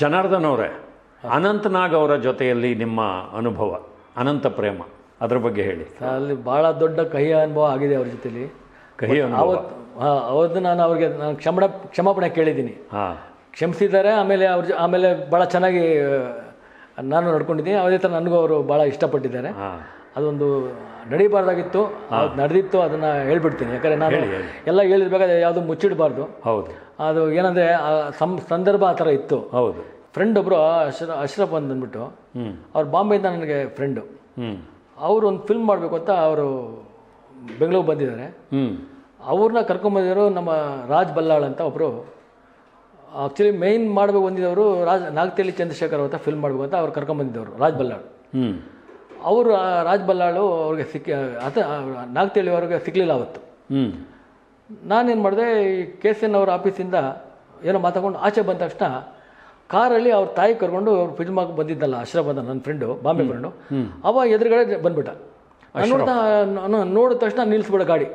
ಜನಾರ್ದನ್ ಅವರೇ, ಅನಂತನಾಗ್ ಅವರ ಜೊತೆಯಲ್ಲಿ ನಿಮ್ಮ ಅನುಭವ, ಅನಂತ ಪ್ರೇಮ, ಅದ್ರ ಬಗ್ಗೆ ಹೇಳಿ. ಅಲ್ಲಿ ಭಾಳ ದೊಡ್ಡ ಕಹಿ ಅನುಭವ ಆಗಿದೆ ಅವ್ರ ಜೊತೆಲಿ. ಕಹಿ ಅನುಭವ. ಅವತ್ತು ನಾನು ಅವ್ರಿಗೆ ಕ್ಷಮಾಪಣೆ ಕೇಳಿದ್ದೀನಿ, ಹಾಂ, ಕ್ಷಮಿಸಿದ್ದಾರೆ. ಆಮೇಲೆ ಭಾಳ ಚೆನ್ನಾಗಿ ನಾನು ನಡ್ಕೊಂಡಿದ್ದೀನಿ. ಅದೇ ಥರ ನನಗೂ ಅವರು ಭಾಳ ಇಷ್ಟಪಟ್ಟಿದ್ದಾರೆ. ಅದೊಂದು ನಡೀಬಾರ್ದಾಗಿತ್ತು, ಅದು ನಡೆದಿತ್ತು, ಅದನ್ನು ಹೇಳ್ಬಿಡ್ತೀನಿ. ಯಾಕಂದರೆ ನಾನು ಎಲ್ಲ ಹೇಳಿರ್ಬೇಕಾದ್ರೆ ಯಾವುದು ಮುಚ್ಚಿಡಬಾರ್ದು. ಹೌದು, ಅದು ಏನಂದರೆ ಸಂದರ್ಭ ಆ ಥರ ಇತ್ತು. ಹೌದು. ಫ್ರೆಂಡ್ ಒಬ್ಬರು ಅಶ್ರಫ್ ಅಂತ ಅಂದ್ಬಿಟ್ಟು, ಅವ್ರು ಬಾಂಬೆಯಿಂದ ನನಗೆ ಫ್ರೆಂಡು. ಅವರು ಒಂದು ಫಿಲ್ಮ್ ಮಾಡಬೇಕು ಅಂತ ಅವರು ಬೆಂಗಳೂರು ಬಂದಿದ್ದಾರೆ. ಅವ್ರನ್ನ ಕರ್ಕೊಂಬಂದಿದ್ರು ನಮ್ಮ ರಾಜ್ ಬಲ್ಲಾಳ್ ಅಂತ ಒಬ್ಬರು. ಆ್ಯಕ್ಚುಲಿ ಮೇಯ್ನ್ ಮಾಡಬೇಕು ಬಂದಿದ್ದವರು ನಾಗತಿಹಳ್ಳಿ ಚಂದ್ರಶೇಖರ್ ಅಂತ ಫಿಲ್ಮ್ ಮಾಡಬೇಕು ಅಂತ ಅವ್ರು ಕರ್ಕೊಂಬಂದಿದ್ದವರು ರಾಜ್ ಬಲ್ಲಾಳ್. ಅವರು ರಾಜ್ ಬಲ್ಲಾಳು ಅವ್ರಿಗೆ ನಾಗತಿಹಳ್ಳಿ ಅವ್ರಿಗೆ ಸಿಕ್ಕಲಿಲ್ಲ ಅವತ್ತು. ನಾನೇನು ಮಾಡಿದೆ, ಈ KCN ಅವ್ರ ಆಫೀಸಿಂದ ಏನೋ ಮಾತಾಡ್ಕೊಂಡು ಆಚೆ ಬಂದ ತಕ್ಷಣ ಕಾರಲ್ಲಿ ಅವ್ರ ತಾಯಿ ಕರ್ಕೊಂಡು ಅವ್ರು ಫಿಲ್ಮ್ ಆಗಿ ಬಂದಿದ್ದಲ್ಲ ಅಶ್ರಫ್ ಅಂತ ನನ್ನ ಫ್ರೆಂಡು, ಬಾಂಬೆ ಫ್ರೆಂಡು. ಅವ ಎದುರುಗಡೆ ಬಂದ್ಬಿಟ್ಟ. ನೋಡಿದ ತಕ್ಷಣ ನಿಲ್ಲಿಸ್ಬಿಡ ಗಾಡಿ.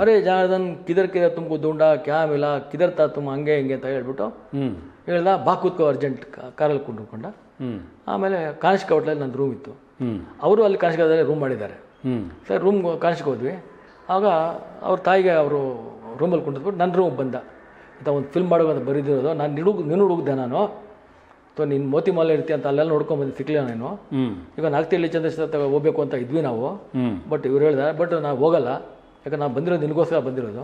ಅರೆ ಜನಾರ್ದನ್ ಕಿದರ್ ತುಮಕು ದುಂಡ ಕ್ಯಾ ಮಿಲ ಕಿದರ್ ತಾ ತುಮ್ ಹಂಗೆ ಹಿಂಗೆ ಅಂತ ಹೇಳ್ಬಿಟ್ಟು ಹೇಳ್ದ, ಬಾ ಕೂತ್ಕೋ ಅರ್ಜೆಂಟ್ ಕಾರಲ್ಲಿ ಕುಂಡ್ಕೊಂಡ. ಆಮೇಲೆ ಕಾನಿಷ್ಕ ಹೋಟ್ಲಲ್ಲಿ ನನ್ನ ರೂಮ್ ಇತ್ತು. ಅವರು ಅಲ್ಲಿ ಕಾನಿಷ್ಕದಲ್ಲಿ ರೂಮ್ ಮಾಡಿದ್ದಾರೆ. ಸರ್ ರೂಮ್ ಕಾನಿಷ್ಕ ಹೋದ್ವಿ. ಆಗ ಅವ್ರ ತಾಯಿಗೆ ಅವರು ರೂಮಲ್ಲಿ ಕುಂಡಿಸ್ಬಿಟ್ಟು ನನ್ನ ರೂಮ್ ಬಂದ. ಇಂಥ ಒಂದು ಫಿಲ್ಮ್ ಮಾಡೋದು ಅಂತ ಬರೀದಿರೋದು, ನಾನು ನೀನು ಹುಡುಗ್ದೆ ನಾನು ನೀನು ಮೋತಿ ಮಾಲ್ ಇರ್ತೀಯ ಅಂತ ಅಲ್ಲೆಲ್ಲ ನೋಡ್ಕೊಂಬಂದು ಸಿಕ್ಕಲಿಲ್ಲ ನಾನು. ಈಗ ನಾಗತಿಹಳ್ಳಿ ಚಂದ್ರಶೇಖರ್ ಹೋಗ್ಬೇಕು ಅಂತ ಇದ್ವಿ ನಾವು. ಬಟ್ ಇವ್ರು ಹೇಳಿದ, ಬಟ್ ನಾವು ಹೋಗಲ್ಲ, ಯಾಕಂದ್ರೆ ನಾನು ಬಂದಿರೋದು ನಿನಗೋಸ್ಕರ ಬಂದಿರೋದು.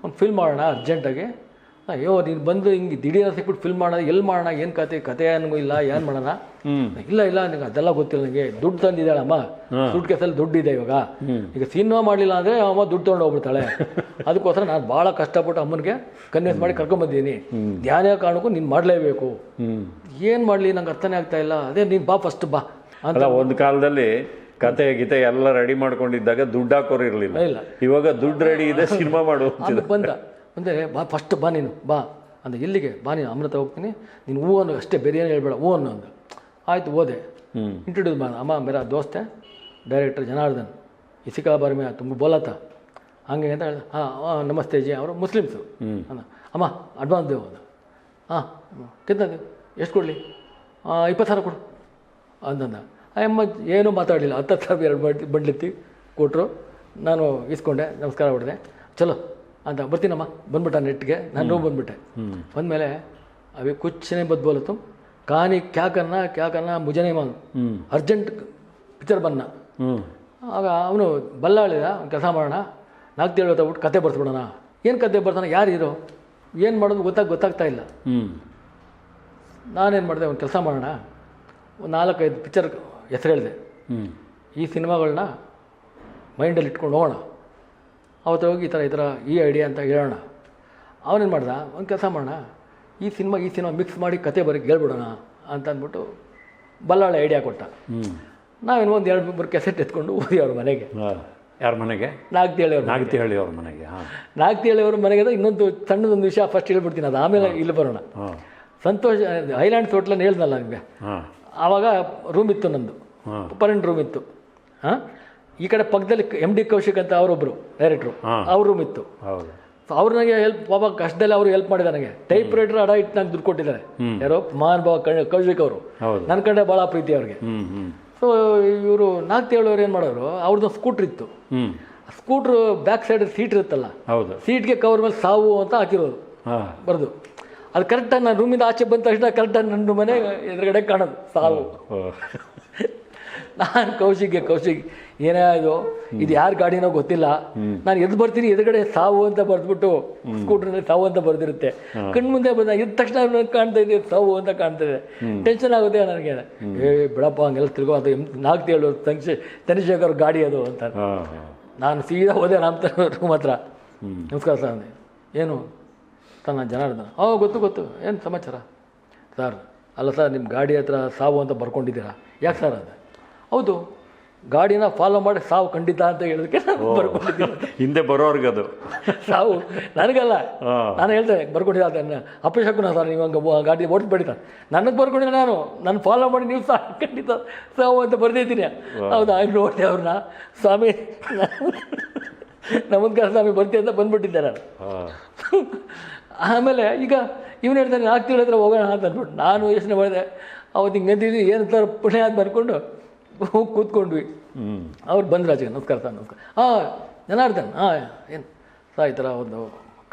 ಒಂದು ಫಿಲ್ಮ್ ಮಾಡೋಣ ಅರ್ಜೆಂಟಾಗಿ. ಅಯ್ಯೋ ನೀನು ಬಂದು ಹಿಂಗೆ ದಿಢೀರ ಸಿಕ್ಬಿಟ್ಟು ಫಿಲ್ಮ್ ಮಾಡೋಣ, ಎಲ್ಲಿ ಮಾಡೋಣ, ಏನು ಕತೆ ನನಗೂ ಇಲ್ಲ, ಏನು ಮಾಡೋಣ. ಇಲ್ಲ ನಿಂಗೆ ಅದೆಲ್ಲ ಗೊತ್ತಿಲ್ಲ, ನನಗೆ ದುಡ್ಡು ತಂದಿದ್ದಾಳಮ್ಮ, ದುಡ್ಡು ಕೇಸಲ್ಲಿ ದುಡ್ಡಿದೆ. ಇವಾಗ ಈಗ ಸಿನಿಮಾ ಮಾಡಲಿಲ್ಲ ಅಂದರೆ ಅಮ್ಮ ದುಡ್ಡು ತೊಗೊಂಡು ಹೋಗ್ಬಿಡ್ತಾಳೆ. ಅದಕ್ಕೋಸ್ಕರ ನಾನು ಭಾಳ ಕಷ್ಟಪಟ್ಟು ಅಮ್ಮನಿಗೆ ಕನ್ವಿನ್ಸ್ ಮಾಡಿ ಕರ್ಕೊಂಬಂದಿದ್ದೀನಿ. ಧ್ಯಾನ ಕಾರಣಕ್ಕೂ ನೀನು ಮಾಡಲೇಬೇಕು. ಏನು ಮಾಡಲಿ ನಂಗೆ ಅರ್ಥನೇ ಆಗ್ತಾ ಇಲ್ಲ. ಅದೇ ನೀನು ಬಾ ಫಸ್ಟ್ ಬಾ ಅಂತ. ಒಂದು ಕಾಲದಲ್ಲಿ ಕತೆ ಗೀತೆ ಎಲ್ಲ ರೆಡಿ ಮಾಡ್ಕೊಂಡಿದ್ದಾಗ ದುಡ್ಡು ಹಾಕೋರು ಇರಲಿಲ್ಲ. ಇಲ್ಲ, ಇವಾಗ ದುಡ್ಡು ರೆಡಿ ಇದೆ, ಸಿನಿಮಾ ಮಾಡು ಬಂದ ಅಂದರೆ ಬಾ ಫಸ್ಟ್ ಬಾ ನೀನು ಬಾ ಅಂದ. ಎಲ್ಲಿಗೆ ಬಾ ನೀನು ಅಮೃತ ಹೋಗ್ತೀನಿ, ನೀನು ಹೂ ಅನ್ನೋ ಅಷ್ಟೇ, ಬೇರೆ ಏನು ಹೇಳ್ಬೇಡ, ಹೂ ಅನ್ನೋ ಅಂದ. ಆಯಿತು ಹೋದೆ. ಇಂಟ್ರೊಡ್ಯೂಸ್ ಮಾಡ, ಅಮ್ಮ ಮೇರಾ ದೋಸ್ತೆ ಡೈರೆಕ್ಟರ್ ಜನಾರ್ದನ್, ಇಸಿ ಕಾ ಬಾರೆ ಮೇ ತುಂಬ ಬೋಲಾತ ಹಂಗೆ ಅಂತ ಹೇಳ್ದೆ. ಹಾಂ ನಮಸ್ತೆ ಜಿ. ಅವರು ಮುಸ್ಲಿಮ್ಸು. ಅಮ್ಮ ಅಡ್ವಾನ್ಸ್ ದೇವು ಅದು. ಹಾಂ ಕಿಂತ ಎಷ್ಟು ಕೊಡಲಿ? 20,000 ಕೊಡು ಅಂದಂದ. ಅಮ್ಮ ಏನೂ ಮಾತಾಡಲಿಲ್ಲ. 10,000 2 ಬಂಡ್ಲೆತ್ತಿ ಕೊಟ್ಟರು. ನಾನು ಇಸ್ಕೊಂಡೆ, ನಮಸ್ಕಾರ ಹೊಡೆದೆ. ಚಲೋ ಅಂತ ಬರ್ತೀನಮ್ಮ ಬಂದ್ಬಿಟ್ಟ ನೆಟ್ಗೆ. ನಾನು ರೂಮ್ ಬಂದ್ಬಿಟ್ಟೆ. ಬಂದಮೇಲೆ ಅವಿ ಕುಚ್ಚನೇ ಬದ್ ತುಮ್ ಕಹಾನಿ ಕ್ಯಾ ಕರ್ನಾ ಮುಜನೆ ಮಾನ್ ಅರ್ಜೆಂಟ್ ಪಿಕ್ಚರ್ ಬನ್ನ. ಆಗ ಅವನು ಬಲ್ಲಾಳಿದ, ಒಂದು ಕೆಲಸ ಮಾಡೋಣ, ನಾಗ್ತಿಹಳ್ಳಿ ಬಿಟ್ಟು ಕತೆ ಬರ್ಸ್ಬಿಡೋಣ. ಏನು ಕತೆ ಬರ್ತಾನೆ, ಯಾರು ಹೀರೋ, ಏನು ಮಾಡೋದು ಗೊತ್ತಾಗ್ತಾ ಇಲ್ಲ. ನಾನೇನು ಮಾಡಿದೆ, ಒಂದು ಕೆಲಸ ಮಾಡೋಣ, ಒಂದು 4-5 ಪಿಕ್ಚರ್ ಹೆಸರು ಹೇಳಿದೆ. ಈ ಸಿನಿಮಾಗಳನ್ನ ಮೈಂಡಲ್ಲಿ ಇಟ್ಕೊಂಡು ಹೋಗೋಣ, ಅವತ್ತು ಹೋಗಿ ಈ ಥರ ಈ ಐಡಿಯಾ ಅಂತ ಹೇಳೋಣ. ಅವನೇನು ಮಾಡ್ದ, ಒಂದು ಕೆಲಸ ಮಾಡೋಣ, ಈ ಸಿನಿಮಾ ಮಿಕ್ಸ್ ಮಾಡಿ ಕತೆ ಬರೀ ಹೇಳ್ಬಿಡೋಣ ಅಂತ ಅಂದ್ಬಿಟ್ಟು ಬಲ್ಲಾಳೆ ಐಡಿಯಾ ಕೊಟ್ಟ. ನಾವೇನು ಒಂದು 2-3 ಕೆಸೆಟ್ ಎತ್ಕೊಂಡು ಹೋದ್ವಿ ಅವ್ರ ಮನೆಗೆ. ಯಾರ ಮನೆಗೆ? ನಾಗತಿಹಳ್ಳಿ ಅವ್ರ ಮನೆಗೆ. ನಾಗತಿಹಳ್ಳಿ ಅವ್ರ ಮನೆಗೆ. ಇನ್ನೊಂದು ಸಣ್ಣದೊಂದು ವಿಷಯ ಫಸ್ಟ್ ಹೇಳ್ಬಿಡ್ತೀನಿ, ಅದು ಆಮೇಲೆ ಇಲ್ಲಿ ಬರೋಣ. ಸಂತೋಷ್ ಹೈಲ್ಯಾಂಡ್ಸ್ ಹೋಟ್ಲನ್ನು ಹೇಳ್ದಲ್ಲ ನಿಮಗೆ, ಆವಾಗ ರೂಮ್ ಇತ್ತು, ನಂದು ಪರ್ಮನೆಂಟ್ ರೂಮ್ ಇತ್ತು. ಈ ಕಡೆ ಪಕ್ಕದಲ್ಲಿ MD ಕೌಶಿಕ್ ಅಂತ ಅವರೊಬ್ಬರು ಡೈರೆಕ್ಟ್ರು, ಅವ್ರ ರೂಮ್ ಇತ್ತು. ಅವ್ರು ನನಗೆ ಹೆಲ್ಪ್, ಪಾಪ ಕಷ್ಟದಲ್ಲಿ ಅವರು ಹೆಲ್ಪ್ ಮಾಡಿದ್ದಾರೆ. ನನಗೆ ಟೈಪ್ ರೈಟರ್ ಅಡ ಇಟ್ಟು ನಂಗೆ ದುಡ್ಡು ಕೊಟ್ಟಿದ್ದಾರೆ. ಯಾರೋ ಮಹಾನ್ ಭಾವ ಕೌಶಿಕ್ ಅವರು, ನನ್ನ ಕಡೆ ಭಾಳ ಪ್ರೀತಿ ಅವ್ರಿಗೆ. ಸೊ ಇವರು ನಾಗ್ತಿಹಳ್ಳಿ ಅವ್ರು ಏನು ಮಾಡೋರು, ಅವ್ರದ್ದು ಸ್ಕೂಟ್ರ್ ಇತ್ತು. ಸ್ಕೂಟ್ರ್ ಬ್ಯಾಕ್ ಸೈಡ್ ಸೀಟ್ ಇರುತ್ತಲ್ಲ, ಸೀಟ್ಗೆ ಕವರ್ ಮೇಲೆ ಸಾವು ಅಂತ ಹಾಕಿರೋದು ಬರೆದು. ಅದು ಕರೆಕ್ಟಾಗಿ ನಾನು ರೂಮಿಂದ ಆಚೆ ಬಂದ ತಕ್ಷಣ ಕರೆಕ್ಟಾಗಿ ನನ್ನ ಮನೆ ಎದುರುಗಡೆ ಕಾಣೋದು ಸಾವು. ನಾನು ಕೌಶಿಕ್ ಏನೇ ಇದು ಯಾರ ಗಾಡಿನೋ ಗೊತ್ತಿಲ್ಲ, ನಾನು ಎದ್ದು ಬರ್ತೀನಿ, ಎದುರುಗಡೆ ಸಾವು ಅಂತ ಬರೆದ್ಬಿಟ್ಟು ಸ್ಕೂಟ್ರಲ್ಲಿ ಸಾವು ಅಂತ ಬರೆದಿರುತ್ತೆ. ಕಣ್ಮುಂದೆ ಬಂದ ಎದ್ದ ತಕ್ಷಣ ಕಾಣ್ತಾ ಇದೆ, ಸಾವು ಅಂತ ಕಾಣ್ತಾ ಇದೆ. ಟೆನ್ಷನ್ ಆಗುತ್ತೆ ನನಗೆ. ಬಿಡಪ್ಪ ಹಂಗೆಲ್ಲ ತಿರ್ಗೋ, ಅದು ನಾಗ್ತಿಹಳ್ಳಿ ಚಂದ್ರಶೇಖರ್ ಗಾಡಿ ಅದು ಅಂತ. ನಾನು ಸೀದಾ ಹೋದೆ ರೂಮ್ ಹತ್ರ. ನಮಸ್ಕಾರ ಸರ್ ಅಂದೆ. ಏನು ತನ್ನ ಜನಾರ್ದನ್? ಗೊತ್ತು, ಏನು ಸಮಾಚಾರ ಸರ್? ಅಲ್ಲ ಸರ್, ನಿಮ್ಮ ಗಾಡಿ ಹತ್ರ ಸಾವು ಅಂತ ಬರ್ಕೊಂಡಿದ್ದೀರಾ, ಯಾಕೆ ಸರ್ ಅದು? ಹೌದು, ಗಾಡಿನ ಫಾಲೋ ಮಾಡಿ ಸಾವು ಖಂಡಿತ ಅಂತ ಹೇಳೋದಕ್ಕೆ ಬರ್ಕೊಂಡಿದ್ದೀನಿ. ಹಿಂದೆ ಬರೋರ್ಗೆ ಅದು ಸಾವು ನನಗಲ್ಲ, ನಾನು ಹೇಳ್ತೇನೆ ಬರ್ಕೊಂಡಿದ್ದ ಅಪಶಕುನ ಸರ್, ನೀವು ಹಂಗೆ ಗಾಡಿ ಓಡಿಸ್ಬೇಡಿ ಸರ್. ನನಗೆ ಬರ್ಕೊಂಡಿದ್ದೆ, ನಾನು ಫಾಲೋ ಮಾಡಿ ನೀವು ಸಾವು ಖಂಡಿತ ಸಾವು ಅಂತ ಬರ್ದಿದ್ದೀನಿ. ಹೌದಾ? ನೋಡಿದೆ ಅವ್ರನ್ನ, ಸ್ವಾಮಿ ನಮಸ್ಕಾರ ಸ್ವಾಮಿ ಬರ್ತೀನಿ ಅಂತ ಬಂದ್ಬಿಟ್ಟಿದ್ದೆ ನಾನು. ಆಮೇಲೆ ಈಗ ಇವನು ಹೇಳ್ತಾನೆ 4 ತಿಂಗಳ ಹತ್ರ ಹೋಗೋಣ ಅಂತ ಅಂದ್ಬಿಟ್ಟು ನಾನು ಯೋಚನೆ ಮಾಡಿದೆ. ಅವತ್ತು ಹಿಂಗೆ ಅಂತಿದ್ವಿ ಏನು ಥರ ಪುಣ್ಯ ಅಂತ ಬರ್ಕೊಂಡು ಕೂತ್ಕೊಂಡ್ವಿ. ಅವ್ರು ಬಂದ್ರು ಆಚೆಗೆ, ನಮಸ್ಕಾರ ಸರ್ ನಮಸ್ಕಾರ. ಜನಾರ್ದನ್ ಏನು ಸರ್ ಈ ಥರ ಒಂದು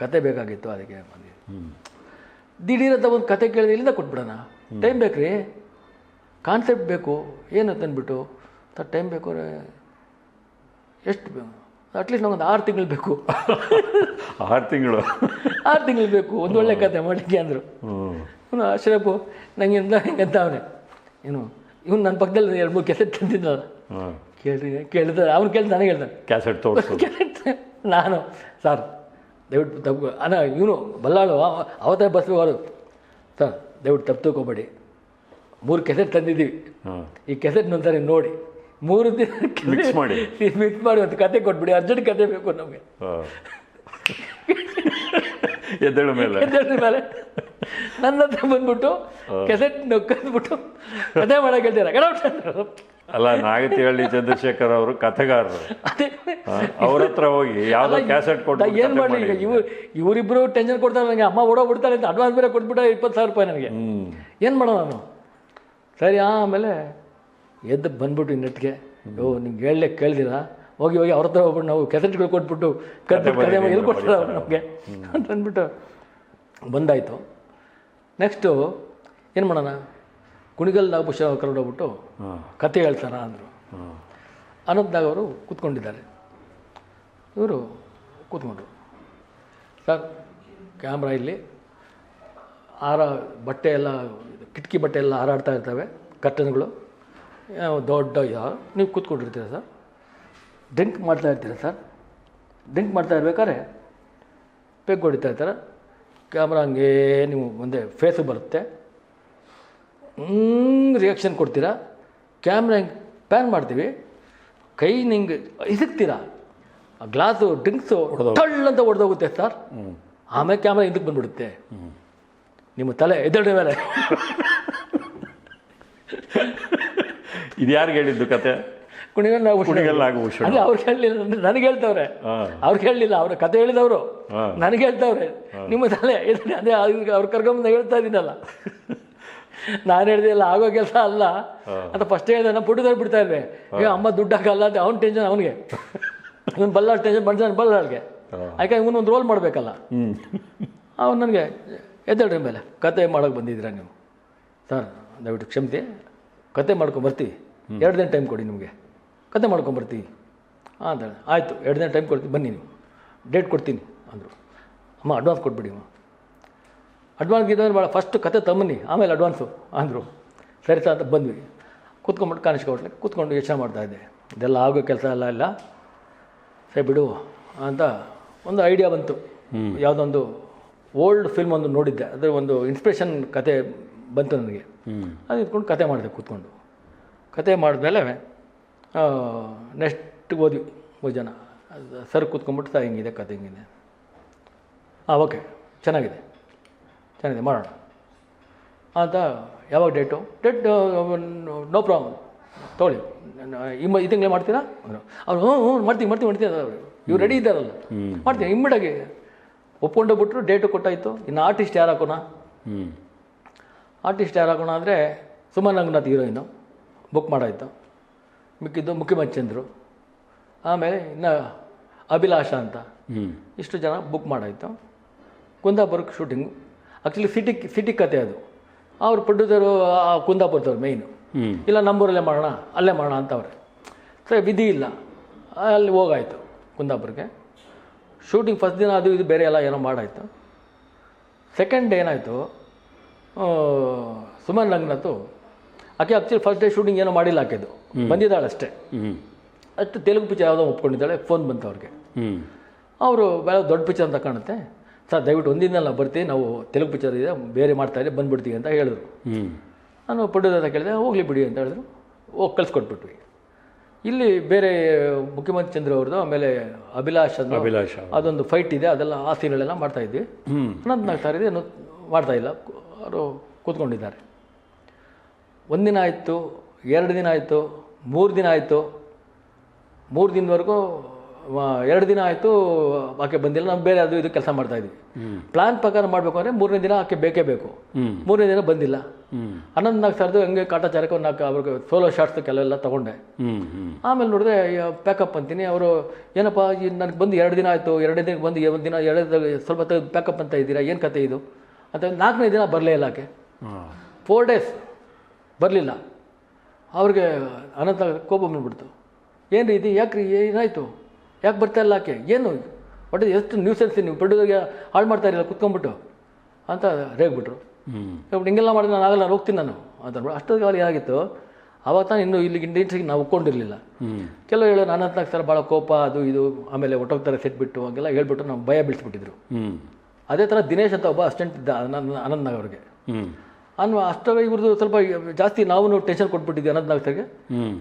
ಕತೆ ಬೇಕಾಗಿತ್ತು ಅದಕ್ಕೆ ಬಂದಿದ್ವಿ. ದಿಢೀರಂತ ಒಂದು ಕತೆ ಕೇಳಿದ್ರೆ ಇಲ್ಲಿಂದ ಕೊಟ್ಬಿಡೋಣ, ಟೈಮ್ ಬೇಕು ರೀ, ಕಾನ್ಸೆಪ್ಟ್ ಬೇಕು, ಏನು ತಂದುಬಿಟ್ಟು ಸರ್ ಟೈಮ್ ಬೇಕು ರೀ, ಎಷ್ಟು ಬೇಕು ಅಟ್ಲೀಸ್ಟ್ ನಮಗೊಂದು 6 ತಿಂಗಳು ಬೇಕು. 6 ತಿಂಗಳು 6 ತಿಂಗಳು ಬೇಕು ಒಂದು ಒಳ್ಳೆ ಕತೆ ಮಾಡಲಿಕ್ಕೆ ಅಂದರು. ಇವನು ಅಶ್ರಫು ನಂಗೆ ಹಿಂಗಂತ ಅವನೇ ಏನು ಇವನು ನನ್ನ ಪಕ್ಕದಲ್ಲಿ 2-3 ಕೆಸೆಟ್ ತಂದಿದ್ದಲ್ಲ, ಕೇಳಿದ್ರೆ ಅವ್ನು ಕೇಳಿದ ನನಗೆ ಹೇಳ್ತಾನೆ ಕ್ಯಾಸೆಟ್ ತೋರಿಸು. ನಾನು ಸರ್ ದಯವಿಟ್ಟು ತಪ್ಪು ಇವನು ಬಲ್ಲಾಳು ಅವತ್ತೇ ಬಸ್ಬೇಕು ಅವರು, ಸರ್ ದಯವಿಟ್ಟು ತಪ್ಪು ತಗೋಬೇಡಿ, 3 ಕೆಸೆಟ್ ತಂದಿದ್ದೀವಿ, ಈ ಕೆಸೆಟ್ ಒಂದ್ಸರಿ ನೋಡಿ 3 ದಿನ ಮಿಕ್ಸ್ ಮಾಡಿ ಒಂದು ಕತೆ ಕೊಟ್ಬಿಡಿ, ಅರ್ಜೆಂಟ್ ಕತೆ ಬೇಕು ನಮಗೆ. ಎದ್ದೇಳ ಮೇಲೆ ನನ್ನ ಹತ್ರ ಬಂದ್ಬಿಟ್ಟು ಕೆಸೆಟ್ ಕದ್ಬಿಟ್ಟು ಕತೆ ಮಾಡಕ್ಕೆ ಹೇಳ್ತೀರ. ಅಲ್ಲ, ನಾಗತಿಹಳ್ಳಿ ಚಂದ್ರಶೇಖರ್ ಅವರು ಕಥೆಗಾರರು, ಅವ್ರ ಹತ್ರ ಹೋಗಿ ಯಾವ್ದೋ ಕ್ಯಾಸೆಟ್ ಕೊಟ್ಟು ಏನು ಮಾಡಲಿ. ಈಗ ಇವರಿಬ್ಬರು ಟೆನ್ಷನ್ ಕೊಡ್ತಾರೆ ನನಗೆ, ಅಮ್ಮ ಓಡೋಗ್ಬಿಡ್ತಾರೆ ಅಂತ ಅಡ್ವಾನ್ಸ್ ಬೇರೆ ಕೊಟ್ಬಿಟ್ಟ 20,000 ರೂಪಾಯಿ ನನಗೆ. ಏನು ಮಾಡೋಣ ನಾನು? ಸರಿ ಆಮೇಲೆ ಎದ್ದು ಬಂದ್ಬಿಟ್ಟು ಇನ್ನೆಟ್ಟಿಗೆ ನಿಮ್ಗೆ ಹೇಳಲಿಕ್ಕೆ ಕೇಳ್ದಿರ, ಹೋಗಿ ಅವ್ರ ಹತ್ರ ಹೋಗ್ಬಿಟ್ಟು ನಾವು ಕೆಸೆಟ್ಗಳು ಕೊಟ್ಬಿಟ್ಟು ಕತೆ ಎಲ್ಲಿ ಕೊಡ್ತಾರೆ ಅವ್ರು ನಮಗೆ ಅಂತ ಅಂದ್ಬಿಟ್ಟು ಬಂದಾಯಿತು. ನೆಕ್ಸ್ಟು ಏನು ಮಾಡೋಣ, ಕುಣಿಗಲ್ ನಾಗಭೂಷಣ ಕರ್ಕೊಂಡೋಗ್ಬಿಟ್ಟು ಕತೆ ಹೇಳ್ತಾರ ಅಂದರು. ಅನಂತನಾಗ್ ಅವರು ಕೂತ್ಕೊಂಡಿದ್ದಾರೆ, ಇವರು ಕೂತ್ಕೊಂಡ್ರು. ಸರ್ ಕ್ಯಾಮ್ರಾ ಇಲ್ಲಿ ಬಟ್ಟೆ ಎಲ್ಲ ಕಿಟಕಿ ಬಟ್ಟೆ ಎಲ್ಲ ಹಾರಾಡ್ತಾ ಇರ್ತವೆ, ಕರ್ಟನ್ಗಳು ದೊಡ್ಡ ನೀವು ಕೂತ್ಕೊಂಡಿರ್ತೀರ ಸರ್, ಡ್ರಿಂಕ್ ಮಾಡ್ತಾ ಇರ್ತೀರ ಸರ್, ಡ್ರಿಂಕ್ ಮಾಡ್ತಾ ಇರ್ಬೇಕಾದ್ರೆ ಪೆಗ್ ಹೊಡಿತಾ ಇರ್ತಾರೆ, ಕ್ಯಾಮ್ರಾ ಹಂಗೇ ನೀವು ಮುಂದೆ ಫೇಸು ಬರುತ್ತೆ, ರಿಯಾಕ್ಷನ್ ಕೊಡ್ತೀರಾ, ಕ್ಯಾಮ್ರಾ ಹಿಂಗೆ ಪ್ಯಾನ್ ಮಾಡ್ತೀವಿ, ಕೈ ನಿಂಗೆ ಇಸುಕ್ತೀರಾ, ಆ ಗ್ಲಾಸು ಡ್ರಿಂಕ್ಸು ಟಳ್ಳಂತ ಹೊಡೆದೋಗುತ್ತೆ ಸರ್. ಆಮೇಲೆ ಕ್ಯಾಮ್ರಾ ಹಿಂದಕ್ಕೆ ಬಂದುಬಿಡುತ್ತೆ, ನಿಮ್ಮ ತಲೆ ಎದ್ದಡೆ ಮೇಲೆ. ಇದು ಯಾರಿಗೆ ಹೇಳಿದ್ದು ಕತೆ? ಕುಣಿಗಲ್ ನಾಗಭೂಷಣ. ಅಲ್ಲ, ಅವ್ರು ಹೇಳಲಿಲ್ಲ, ನನಗೆ ಹೇಳ್ತವ್ರೆ, ಅವ್ರು ಹೇಳಲಿಲ್ಲ, ಅವ್ರ ಕತೆ ಹೇಳಿದವರು ನನಗೆ ಹೇಳ್ತವ್ರೆ, ನಿಮ್ಮ ತಲೆ ಅದೇ ಅವ್ರು ಕರ್ಕೊಂಬಂದ ಹೇಳ್ತಾ ಇದ್ದೀನಲ್ಲ. ನಾನು ಹೇಳಿದೆ ಇಲ್ಲ, ಆಗೋ ಕೆಲಸ ಅಲ್ಲ ಅಂತ ಫಸ್ಟ್ ಹೇಳಿದೆ. ನಾನು ಪುಟ್ಟದವ್ರು ಬಿಡ್ತಾ ಇಲ್ವೇ, ಅಮ್ಮ ದುಡ್ಡು ಹಾಕಲ್ಲ ಅಂತ ಅವ್ನ ಟೆನ್ಷನ್ ಅವನಿಗೆ, ಇವನು ಬಲ್ಲಾಳ್ ಟೆನ್ಷನ್ ಬಂದ ಬಲ್ಲಾಳ್ಗೆ, ಯಾಕೆ ಇವನು ಒಂದು ರೋಲ್ ಮಾಡಬೇಕಲ್ಲ. ಅವ್ನು ನನಗೆ ಎದ್ದೇಳ್ರಿ ಮೇಲೆ ಕತೆ ಮಾಡೋಕೆ ಬಂದಿದ್ದೀರಾ ನೀವು ಸರ್, ದಯವಿಟ್ಟು ಕ್ಷಮಿಸಿ, ಕತೆ ಮಾಡ್ಕೊಂಬರ್ತೀವಿ, 2 ದಿನ ಟೈಮ್ ಕೊಡಿ, ನಿಮಗೆ ಕತೆ ಮಾಡ್ಕೊಂಬರ್ತೀವಿ ಅಂತೇಳಿ. ಆಯಿತು, 2 ದಿನ ಟೈಮ್ ಕೊಡ್ತೀವಿ, ಬನ್ನಿ, ನೀವು ಡೇಟ್ ಕೊಡ್ತೀನಿ ಅಂದರು. ಅಮ್ಮ ಅಡ್ವಾನ್ಸ್ ಕೊಟ್ಬಿಡಿ, ಅಮ್ಮ ಅಡ್ವಾನ್ಸ್ ಇದ್ದರೆ ಭಾಳ ಫಸ್ಟ್ ಕತೆ ತಮ್ಮನಿ, ಆಮೇಲೆ ಅಡ್ವಾನ್ಸು ಅಂದರು. ಸರಿ ಸರ್ ಅಂತ ಬಂದ್ವಿ, ಕೂತ್ಕೊಂಡ್ಬಿಟ್ಟು ಕಾಣಿಸ್ಕೊ ಹೋಟ್ಲಿಗೆ ಕೂತ್ಕೊಂಡು ಯೋಚನೆ ಮಾಡ್ತಾಯಿದ್ದೆ, ಇದೆಲ್ಲ ಆಗೋ ಕೆಲಸ ಇಲ್ಲ, ಸರಿ ಬಿಡು ಅಂತ ಒಂದು ಐಡಿಯಾ ಬಂತು. ಯಾವುದೊಂದು ಓಲ್ಡ್ ಫಿಲ್ಮ್ ಒಂದು ನೋಡಿದ್ದೆ, ಅದರ ಒಂದು ಇನ್ಸ್ಪಿರೇಷನ್ ಕತೆ ಬಂತು ನನಗೆ. ಅದು ಇಟ್ಕೊಂಡು ಕತೆ ಮಾಡಿದೆ ಕೂತ್ಕೊಂಡು. ಕತೆ ಮಾಡಿದ್ಮೇಲೆ ನೆಕ್ಸ್ಟ್ ಓದ್ವಿ 3 ಜನ, ಸರ್ ಕೂತ್ಕೊಂಡ್ಬಿಟ್ಟು ಸರ್ ಹಿಂಗಿದೆ ಕತೆ ಹಿಂಗಿದೆ, ಓಕೆ ಚೆನ್ನಾಗಿದೆ ಮಾಡೋಣ ಅಂತ. ಯಾವಾಗ ಡೇಟ್ ನೋ ಪ್ರಾಬ್ಲಮ್ ತೊಗೊಳ್ಳಿ, ಈ ತಿಂಗಳೇ ಮಾಡ್ತೀರಾ ಅವರು? ಹ್ಞೂ ಮಾಡ್ತೀವಿ ಇವ್ರು ರೆಡಿ ಇದ್ದಾರಲ್ಲ, ಮಾಡ್ತೀನಿ ಇಮ್ಮಿಡಿಯಾಗಿ ಒಪ್ಕೊಂಡೋಗ್ಬಿಟ್ರು. ಡೇಟು ಕೊಟ್ಟಾಯಿತು. ಇನ್ನು ಆರ್ಟಿಸ್ಟ್ ಯಾರು ಹಾಕೋಣ ಅಂದರೆ ಸುಮನ್ ರಂಗನಾಥ್ ಹೀರೋಯಿನು ಬುಕ್ ಮಾಡಾಯಿತು. ಮಿಕ್ಕಿದ್ದು ಮುಖ್ಯಮಂತ್ರಿಚಂದ್ರು, ಆಮೇಲೆ ಇನ್ನು ಅಭಿಲಾಷ ಅಂತ, ಇಷ್ಟು ಜನ ಬುಕ್ ಮಾಡಾಯಿತು. ಕುಂದಾಪುರಕ್ಕೆ ಶೂಟಿಂಗು. ಆ್ಯಕ್ಚುಲಿ ಸಿಟಿ ಕತೆ ಅದು. ಅವ್ರು ಪ್ರೊಡ್ಯೂಸರು ಕುಂದಾಪುರದವ್ರು ಮೇಯ್ನು, ಇಲ್ಲ ನಮ್ಮೂರಲ್ಲೇ ಮಾಡೋಣ ಅಲ್ಲೇ ಮಾಡೋಣ ಅಂತವ್ರೆ. ಸರಿ, ವಿಧಿ ಇಲ್ಲ, ಅಲ್ಲಿ ಹೋಗಾಯಿತು ಕುಂದಾಪುರಕ್ಕೆ. ಶೂಟಿಂಗ್ ಫಸ್ಟ್ ದಿನ ಅದು ಇದು ಬೇರೆ ಎಲ್ಲ ಏನೋ ಮಾಡಾಯಿತು. ಸೆಕೆಂಡ್ ಡೇ ಏನಾಯಿತು, ಸುಮನ್ ರಂಗನಾಥ್ ಆಕೆ ಆ್ಯಕ್ಚುಲಿ ಫಸ್ಟ್ ಡೇ ಶೂಟಿಂಗ್ ಏನೋ ಮಾಡಿಲ್ಲ, ಆಕೆದು ಬಂದಿದ್ದಾಳೆ ಅಷ್ಟೇ. ಅಷ್ಟು ತೆಲುಗು ಪಿಕ್ಚರ್ ಯಾವುದೋ ಒಪ್ಕೊಂಡಿದ್ದಾಳೆ. ಫೋನ್ ಬಂತು ಅವ್ರಿಗೆ, ಅವರು ದೊಡ್ಡ ಪಿಕ್ಚರ್ ಅಂತ ಕಾಣುತ್ತೆ ಸರ್, ದಯವಿಟ್ಟು ಒಂದಿನಲ್ಲ ಬರ್ತೀವಿ, ನಾವು ತೆಲುಗು ಪಿಕ್ಚರ್ ಇದೆ ಬೇರೆ ಮಾಡ್ತಾಯಿದ್ದೆ ಬಂದುಬಿಡ್ತೀವಿ ಅಂತ ಹೇಳಿದ್ರು. ನಾನು ಪ್ರೊಡ್ಯೂಸರ್ ಕೇಳಿದೆ, ಹೋಗಲಿ ಬಿಡಿ ಅಂತ ಹೇಳಿದ್ರು. ಹೋಗಿ ಕಳಿಸ್ಕೊಟ್ಬಿಟ್ವಿ. ಇಲ್ಲಿ ಬೇರೆ ಮುಖ್ಯಮಂತ್ರಿ ಚಂದ್ರ ಅವ್ರದ್ದು, ಆಮೇಲೆ ಅಭಿಲಾಷ್ ಅದೊಂದು ಫೈಟ್ ಇದೆ, ಅದೆಲ್ಲ ಆ ಸೀನ್ಗಳೆಲ್ಲ ಮಾಡ್ತಾಯಿದ್ವಿ. ಅನಂತನಾಗ್ ಸರ್ ಇದೆ ಮಾಡ್ತಾಯಿಲ್ಲ, ಅವರು ಕೂತ್ಕೊಂಡಿದ್ದಾರೆ. 1 ದಿನ ಆಯಿತು, 2 ದಿನ ಆಯಿತು, 3 ದಿನ ಆಯಿತು. 3 ದಿನದವರೆಗೂ 2 ದಿನ ಆಯಿತು ಆಕೆ ಬಂದಿಲ್ಲ, ನಾವು ಬೇರೆ ಅದು ಇದು ಕೆಲಸ ಮಾಡ್ತಾಯಿದ್ವಿ. ಪ್ಲಾನ್ ಪ್ರಕಾರ ಮಾಡಬೇಕು ಅಂದರೆ 3ನೇ ದಿನ ಆಕೆ ಬೇಕೇ ಬೇಕು. 3ನೇ ದಿನ ಬಂದಿಲ್ಲ. ಅನಂತ್ ನಾಗ್ ಸರ್ದು ಹಂಗೆ ಕಾಟಾಚಾರಕ್ಕೆ ಒಂದು 4 ಅವ್ರಿಗೆ ಸೋಲೋ ಶಾರ್ಟ್ಸ್ ಕೆಲವೆಲ್ಲ ತೊಗೊಂಡೆ. ಆಮೇಲೆ ನೋಡಿದ್ರೆ ಪ್ಯಾಕಪ್ ಅಂತೀನಿ. ಅವರು ಏನಪ್ಪ ನನಗೆ ಬಂದು 2 ದಿನ ಆಯಿತು, 2ನೇ ದಿನಕ್ಕೆ ಬಂದು 1 ದಿನ 2 ಸ್ವಲ್ಪ ಪ್ಯಾಕಪ್ ಅಂತ ಇದ್ದೀರಾ, ಏನು ಕತೆ ಇದು ಅಂತ. 4ನೇ ದಿನ ಬರಲೇ ಇಲ್ಲ ಆಕೆ. 4 days ಬರಲಿಲ್ಲ. ಅವ್ರಿಗೆ ಅನಂತ ಕೋಪ ಬಂದ್ಬಿಡ್ತು. ಏನು ರೀ ಇದು, ಯಾಕೆ ರೀ ಏನಾಯಿತು, ಯಾಕೆ ಬರ್ತಾ ಇಲ್ಲ ಆಕೆ, ಏನು ಒಟ್ಟು ಎಷ್ಟು ನ್ಯೂಸೆನ್ಸ್ ನೀವು ಪ್ರೊಡ್ಯೂಸರ್ಗೆ ಹಾಳು ಮಾಡ್ತಾ ಇರಲಿಲ್ಲ ಕುತ್ಕೊಂಡ್ಬಿಟ್ಟು ಅಂತ ರೇಗ್ಬಿಟ್ರು. ಹಿಂಗೆಲ್ಲ ಮಾಡಿದ್ರೆ ನಾನು ಆಗಲ್ಲ, ನಾನು ಹೋಗ್ತೀನಿ ನಾನು ಅಂತಂದ್ಬಿಟ್ಟು. ಅಷ್ಟೊತ್ತಿಗೆ ಏನಾಗಿತ್ತು, ಆವಾಗ ತಾನು ಇನ್ನೂ ಇಲ್ಲಿಗೆ ಇಂಡಸ್ಟ್ರಿಗೆ ನಾವು ಒಪ್ಕೊಂಡಿರಲಿಲ್ಲ. ಕೆಲವು ಹೇಳೋರು ಅನಂತ್ ನಾಗ್ ಸರ್ ಭಾಳ ಕೋಪ ಅದು ಇದು, ಆಮೇಲೆ ಒಟ್ಟೋಗ್ತಾರೆ ಸೆಟ್ ಬಿಟ್ಟು ಹಂಗೆಲ್ಲ ಹೇಳ್ಬಿಟ್ಟು ನಾವು ಭಯ ಬೀಳಿಸ್ಬಿಟ್ಟಿದ್ರು. ಅದೇ ಥರ ದಿನೇಶ್ ಅಂತ ಒಬ್ಬ ಅಸಿಸ್ಟೆಂಟ್ ಇದ್ದ ಅನಂತ್ ನಾಗ್ ಅವ್ರಿಗೆ. ಅಷ್ಟಾಗ ಇವ್ರದ್ದು ಸ್ವಲ್ಪ ಜಾಸ್ತಿ ನಾವು ಟೆನ್ಷನ್ ಕೊಟ್ಬಿಟ್ಟಿದ್ವಿ ಅನಂತ್ ನಾಗ್ ಸರ್ಗೆ.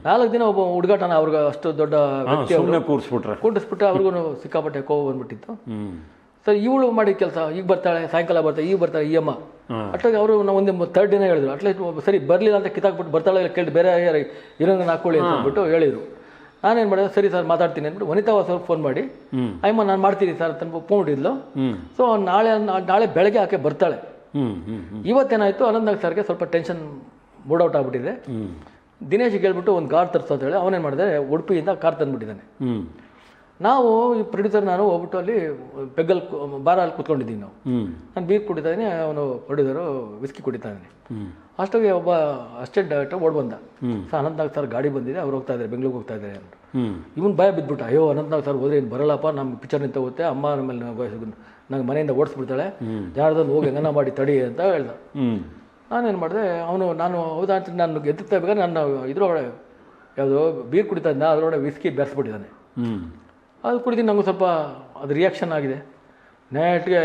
4 ದಿನ ಒಬ್ಬ ಹುಡುಗಾಟನ ಅವ್ರಿಗೆ ಅಷ್ಟು ದೊಡ್ಡ ವ್ಯಕ್ತಿ ಕೂಡಿಸ್ಬಿಟ್ಟು ಅವ್ರಿಗೂ ಸಿಕ್ಕಾಪಟ್ಟೆ ಕೋಪ ಬಂದ್ಬಿಟ್ಟಿತ್ತು. ಸರ್ ಇವಳು ಮಾಡಿದ ಕೆಲಸ ಈಗ ಬರ್ತಾಳೆ, ಸಾಯಂಕಾಲ ಬರ್ತಾಳೆ, ಈಗ ಬರ್ತಾಳೆ ಈ ಅಮ್ಮ. ಅಷ್ಟಾಗಿ ಅವರು ನಾವು ಒಂದು 3rd ದಿನ ಹೇಳಿದ್ರು. ಅಟ್ಲೀಸ್ಟ್ ಸರಿ ಬರಲಿಲ್ಲ ಅಂತ ಕಿತ್ತಾಕ್ಬಿಟ್ಟು ಬರ್ತಾಳೆ ಕೇಳಿ ಬೇರೆ ಇರೋಂಗೆ ಹಾಕೊಳ್ಳಿ ಅಂತ ಅಂದ್ಬಿಟ್ಟು ಹೇಳಿದರು. ನಾನೇನು ಮಾಡಿದೆ, ಸರಿ ಸರ್ ಮಾತಾಡ್ತೀನಿ ಅಂದ್ಬಿಟ್ಟು ವನಿತಾ ವಾಸ್ ಅವ್ರಿಗೆ ಫೋನ್ ಮಾಡಿ, ಅಯ್ಯಮ್ಮ ನಾನು ಮಾಡ್ತೀನಿ ಸರ್ ಅಂತ ಫೋನ್ ಮಾಡಿದ್ಲು. ಸೊ ನಾಳೆ ಬೆಳಗ್ಗೆ ಆಕೆ ಬರ್ತಾಳೆ. ಇವತ್ತೇನಾಯಿತು, ಅನಂತ್ ನಾಗ್ ಸರ್ಗೆ ಸ್ವಲ್ಪ ಟೆನ್ಷನ್ ಮೂಡೌಟ್ ಆಗ್ಬಿಟ್ಟಿದೆ. ದಿನೇಶ್ ಹೇಳ್ಬಿಟ್ಟು ಒಂದು ಕಾರ್ ತರಿಸೋ ಅಂತ ಹೇಳಿ ಅವನೇನು ಮಾಡಿದೆ, ಉಡುಪಿಯಿಂದ ಕಾರ್ ತಂದುಬಿಟ್ಟಿದ್ದಾನೆ. ನಾವು ಈ ಪ್ರೊಡ್ಯೂಸರ್ ನಾನು ಹೋಗ್ಬಿಟ್ಟು ಅಲ್ಲಿ ಪೆಗ್ಗಲ್ ಬಾರಲ್ಲಿ ಕೂತ್ಕೊಂಡಿದ್ದೀವಿ ನಾವು. ನಾನು ಬೀರ್ ಕುಡಿತಾಯಿದ್ದೀನಿ, ಅವನು ಪ್ರೊಡ್ಯೂಸರು ವಿಸ್ಕಿ ಕುಡಿತಾ ಇದ್ದಾನೆ. ಅಷ್ಟಾಗಿ ಒಬ್ಬ ಅಸಿಸ್ಟೆಂಟ್ ಡೈರೆಕ್ಟರ್ ಓಡ್ ಬಂದ. ಸರ್ ಅನಂತ್ ನಾಗ್ ಸರ್ ಗಾಡಿ ಬಂದಿದೆ, ಅವ್ರು ಹೋಗ್ತಾ ಇದ್ದಾರೆ, ಬೆಂಗಳೂರಿಗೆ ಹೋಗ್ತಾ ಇದ್ದಾರೆ ಅಂತ. ಇವನು ಭಯ ಬಿದ್ದುಬಿಟ್ಟ, ಅಯ್ಯೋ ಅನಂತ್ ನಾಗ್ ಸರ್ ಹೋದ್ರೆ ಏನು ಬರಲ್ಲಪ್ಪ, ನಮ್ಮ ಪಿಕ್ಚರ್ ನಿಂತ ಹೋಗುತ್ತೆ, ಅಮ್ಮ ನಮ್ಮಲ್ಲಿ ನಂಗೆ ಮನೆಯಿಂದ ಓಡಿಸ್ಬಿಡ್ತಾಳೆ, ಯಾರ್ದೊಂದು ಹೋಗಿ ಹೆಂಗನ ಮಾಡಿ ತಡಿ ಅಂತ ಹೇಳ್ದ. ನಾನೇನು ಮಾಡಿದೆ, ನಾನು ಹೌದಾ ಅಂತ ನಾನು ಎತ್ತುತ್ತಾ ಬೇಕಾದ್ರೆ ನನ್ನ ಇದ್ರೊಳಗೆ ಯಾವುದೋ ಬೀರ್ ಕುಡಿತಾ ಇದ್ದ, ಅದರೊಳಗೆ ವಿಸ್ಕಿ ಬೆರೆಸ್ಬಿಟ್ಟಿದ್ದಾನೆ. ಅದು ಕುಡಿದು ನಂಗೆ ಸ್ವಲ್ಪ ಅದು ರಿಯಾಕ್ಷನ್ ಆಗಿದೆ. ನೆಟ್ಗೆ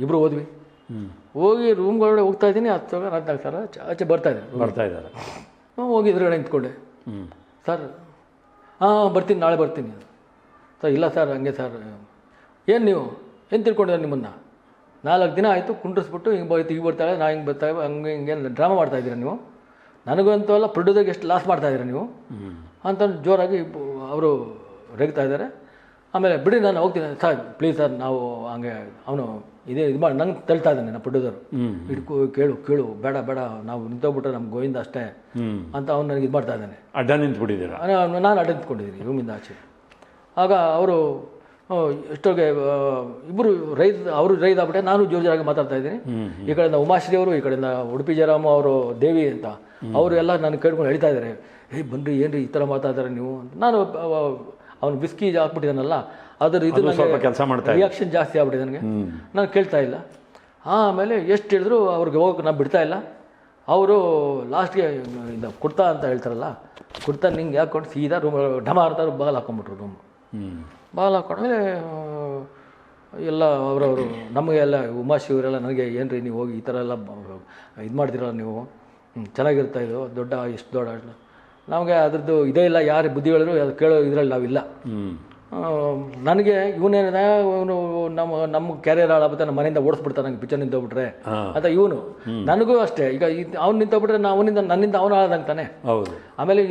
ಇಬ್ಬರು ಹೋದ್ವಿ. ಹೋಗಿ ರೂಮ್ಗಳೊಳಗೆ ಹೋಗ್ತಾ ಇದ್ದೀನಿ, ಹತ್ತು ಅನಂತ್ ನಾಗ್ ಸರ್ ಆಚೆ ಬರ್ತಾ ಇದ್ದಾರೆ. ಹೋಗಿ ಎದುರುಗಡೆ ನಿಂತ್ಕೊಂಡೆ. ಸರ್ ಬರ್ತೀನಿ, ನಾಳೆ ಬರ್ತೀನಿ. ಸರ್ ಇಲ್ಲ ಸರ್ ಹಂಗೆ ಸರ್, ಏನು ನೀವು ಏನು ತಿಳ್ಕೊಂಡಿದ್ದಾರೆ ನಿಮ್ಮನ್ನು, 4 ದಿನ ಆಯಿತು ಕುಂಡ್ರಿಸ್ಬಿಟ್ಟು ಹಿಂಗೆ ಬರ್ತಾಳೆ, ನಾ ಹಿಂಗೆ ಬರ್ತಾವೆ, ಹಂಗೆ ಹಿಂಗೆ ಡ್ರಾಮಾ ಮಾಡ್ತಾಯಿದ್ದೀರಾ ನೀವು, ನನಗಂತೂ ಅಲ್ಲ ಪ್ರೊಡ್ಯೂಸರ್ಗೆ ಎಷ್ಟು ಲಾಸ್ ಮಾಡ್ತಾಯಿದ್ದೀರಾ ನೀವು ಅಂತ ಜೋರಾಗಿ ಅವರು ರೇಗ್ತಾ ಇದ್ದಾರೆ. ಆಮೇಲೆ ಬಿಡಿ ನಾನು ಹೋಗ್ತೀನಿ ಸರ್, ಪ್ಲೀಸ್ ಸರ್, ನಾವು ಹಂಗೆ ಅವನು ಇದು ಮಾಡಿ ನಂಗೆ ತಳ್ತಾ ಇದ್ದಾನೆ ನಮ್ಮ ಪ್ರೊಡ್ಯೂಸರು, ಕೇಳು ಬೇಡ ನಾವು ನಿಂತೋಗ್ಬಿಟ್ರೆ ನಮ್ಮ ಗೋವಿಂದ ಅಷ್ಟೇ ಅಂತ ಅವ್ನು ನನಗೆ ಇದು ಮಾಡ್ತಾ ಇದ್ದಾನೆ. ಅಡ್ಡ ನಿಂತ್ಬಿಟ್ಟಿದ್ದೀರಾ? ನಾನು ಅಡ್ಡ ನಿಂತ್ಕೊಂಡಿದ್ದೀನಿ ರೂಮಿಂದ ಆಚೆ. ಆಗ ಅವರು ಎಷ್ಟೋಗೆ ಇಬ್ಬರು ಅವರು ರೈಸ್ ಆಗ್ಬಿಟ್ಟೆ, ನಾನು ಜೋರಾಗಿ ಮಾತಾಡ್ತಾ ಇದ್ದೀನಿ. ಈ ಕಡೆಯಿಂದ ಉಮಾಶ್ರೀ ಅವರು, ಈ ಕಡೆಯಿಂದ ಉಡುಪಿ ಜಯರಾಮ ಅವರು, ದೇವಿ ಅಂತ ಅವರು ಎಲ್ಲ ನಾನು ಕೇಳ್ಕೊಂಡು ಹೇಳ್ತಾ ಇದ್ದಾರೆ, ಬನ್ರಿ ಏನ್ರಿ ಈ ಥರ ಮಾತಾಡ್ತಾರೆ ನೀವು ಅಂತ. ನಾನು ಅವನು ಬಿಸ್ಕಿ ಹಾಕ್ಬಿಟ್ಟಿದ್ದಾನಲ್ಲ, ಅದ್ರ ಇದು ಸ್ವಲ್ಪ ಕೆಲಸ ಮಾಡ್ತಾ ರಿಯಾಕ್ಷನ್ ಜಾಸ್ತಿ ಆಗ್ಬಿಟ್ಟಿದೆ ನನಗೆ. ನಾನು ಕೇಳ್ತಾ ಇಲ್ಲ. ಆಮೇಲೆ ಎಷ್ಟು ಹೇಳಿದ್ರು ಅವ್ರಿಗೆ ಹೋಗೋಕೆ ನಾನು ಬಿಡ್ತಾ ಇಲ್ಲ. ಅವರು ಲಾಸ್ಟ್ಗೆ ಕುಡ್ತಾ ಅಂತ ಹೇಳ್ತಾರಲ್ಲ, ಕುಡ್ತಾ ನಿಂಗೆ ಹಾಕ್ಕೊಂಡು ಸೀದಾ ರೂಮ್ ಢಮ ಆಡ್ತಾರೆ, ಬಾಗಿಲು ಹಾಕೊಂಡ್ಬಿಟ್ರು. ರೂಮ್ ಬಾಗಿಲು ಹಾಕೊಂಡ್ಮೇಲೆ ಎಲ್ಲ ಅವರವರು ನಮಗೆಲ್ಲ ಉಮಾಶಿ ಇವರೆಲ್ಲ ನನಗೆ ಏನು ರೀ ನೀವು ಹೋಗಿ ಈ ಥರ ಎಲ್ಲ ಇದು ಮಾಡ್ತೀರಲ್ಲ ನೀವು, ಚೆನ್ನಾಗಿರ್ತಾ ಇದು ದೊಡ್ಡ ಎಷ್ಟು ದೊಡ್ಡ, ನಮಗೆ ಅದ್ರದ್ದು ಇದೇ ಇಲ್ಲ, ಯಾರು ಬುದ್ಧಿ ಹೇಳಿದ್ರು ಅದು ಕೇಳೋ ಇದರಲ್ಲಿ ನಾವಿಲ್ಲ. ನನಗೆ ಇವನೇನಿದೆ, ಇವನು ನಮ್ಮ ಕ್ಯಾರಿಯರ್ ಹಾಳಾಗುತ್ತೆ, ನಮ್ಮ ಮನೆಯಿಂದ ಓಡಿಸ್ಬಿಡ್ತಾನೆ ನಂಗೆ ಪಿಕ್ಚರ್ ನಿಂತೋಗ್ಬಿಟ್ರೆ ಅಂತ ಇವನು. ನನಗೂ ಅಷ್ಟೇ, ಈಗ ಅವ್ನು ನಿಂತೋಗ್ಬಿಟ್ರೆ ನನ್ನಿಂದ ಅವನು ಹಾಳಾದಂಗೆ ತಾನೆ. ಆಮೇಲೆ